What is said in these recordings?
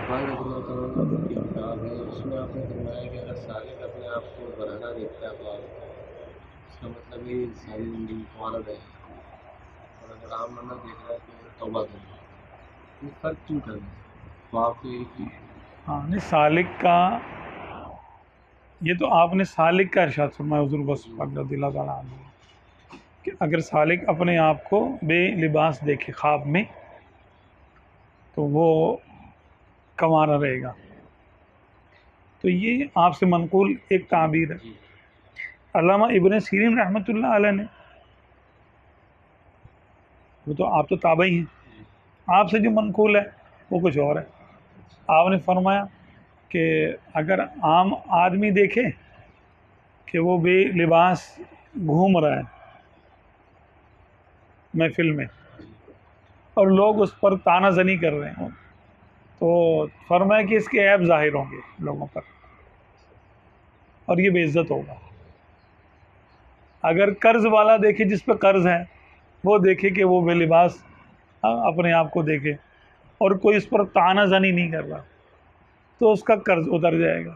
بھائی رضی اللہ تعالیٰ عنہ کی کتاب ہے، اس میں آپ نے فرمایا کہ اگر سالک اپنے آپ کو برہنہ دیکھتا ہے خواب میں، اس کا مطلب یہ ساری زندگی خواب رہے گا، اور اگر عام بندہ دیکھ رہا ہے تو توبہ کرے، یہ فرق کیوں کرنا ہے؟ خواب تو ایک ہی ہے۔ ہاں نہیں، سالک کا یہ تو آپ نے سالک کا ارشاد فرمایا حضور بس پاک رضی اللہ تعالیٰ عنہ کہ اگر سالک اپنے آپ کو بے لباس دیکھے خواب میں تو وہ کمارا رہے گا. تو یہ آپ سے منقول ایک تعبیر ہے. جی علامہ ابن سیرین رحمۃ اللہ علیہ نے، وہ تو آپ تو تابعی ہیں، جی آپ سے جو منقول ہے وہ کچھ اور ہے. آپ نے فرمایا کہ اگر عام آدمی دیکھے کہ وہ بے لباس گھوم رہا ہے محفل میں جی اور لوگ اس پر تانا زنی کر رہے ہوں، تو فرمایا کہ اس کے عیب ظاہر ہوں گے لوگوں پر اور یہ بے عزت ہوگا. اگر قرض والا دیکھے، جس پہ قرض ہے، وہ دیکھے کہ وہ بے لباس اپنے آپ کو دیکھے اور کوئی اس پر تانا زنی نہیں کر رہا، تو اس کا قرض اتر جائے گا.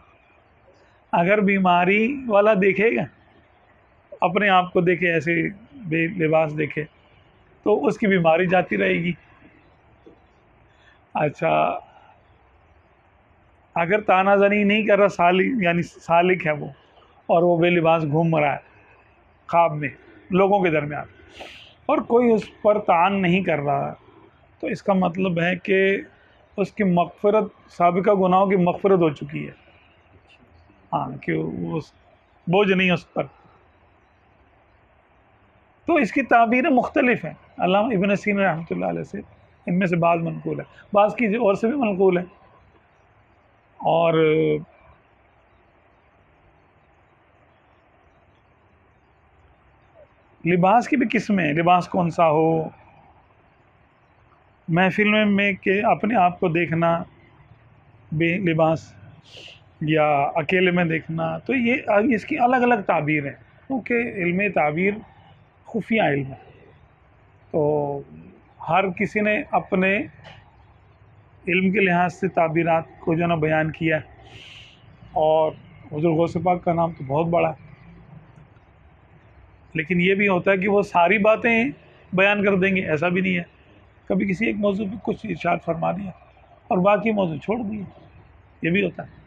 اگر بیماری والا دیکھے گا، اپنے آپ کو دیکھے ایسے بے لباس دیکھے، تو اس کی بیماری جاتی رہے گی. اچھا، اگر تانا زنی نہیں کر رہا، سالک یعنی سالک ہے وہ، اور وہ بے لباس گھوم رہا ہے خواب میں لوگوں کے درمیان اور کوئی اس پر تعان نہیں کر رہا، تو اس کا مطلب ہے کہ اس کی مغفرت، سابقہ گناہوں کی مغفرت ہو چکی ہے. ہاں، کہ وہ بوجھ نہیں اس پر. تو اس کی تعبیریں مختلف ہیں علامہ ابن سیرین رحمۃ اللہ علیہ سے. ان میں سے بعض منقول ہے، بعض کی اور سے بھی منقول ہے. اور لباس کی بھی قسمیں ہیں. لباس کون سا ہو، محفل میں کہ اپنے آپ کو دیکھنا بے لباس، یا اکیلے میں دیکھنا، تو یہ اس کی الگ الگ تعبیر ہے، کیونکہ علم تعبیر خفیہ علم ہے. تو ہر کسی نے اپنے علم کے لحاظ سے تعبیرات کو جو ہے نا بیان کیا ہے. اور حضور غوث پاک کا نام تو بہت بڑا ہے، لیکن یہ بھی ہوتا ہے کہ وہ ساری باتیں بیان کر دیں گے، ایسا بھی نہیں ہے. کبھی کسی ایک موضوع پہ کچھ ارشاد فرما دیا اور باقی موضوع چھوڑ دیے، یہ بھی ہوتا ہے.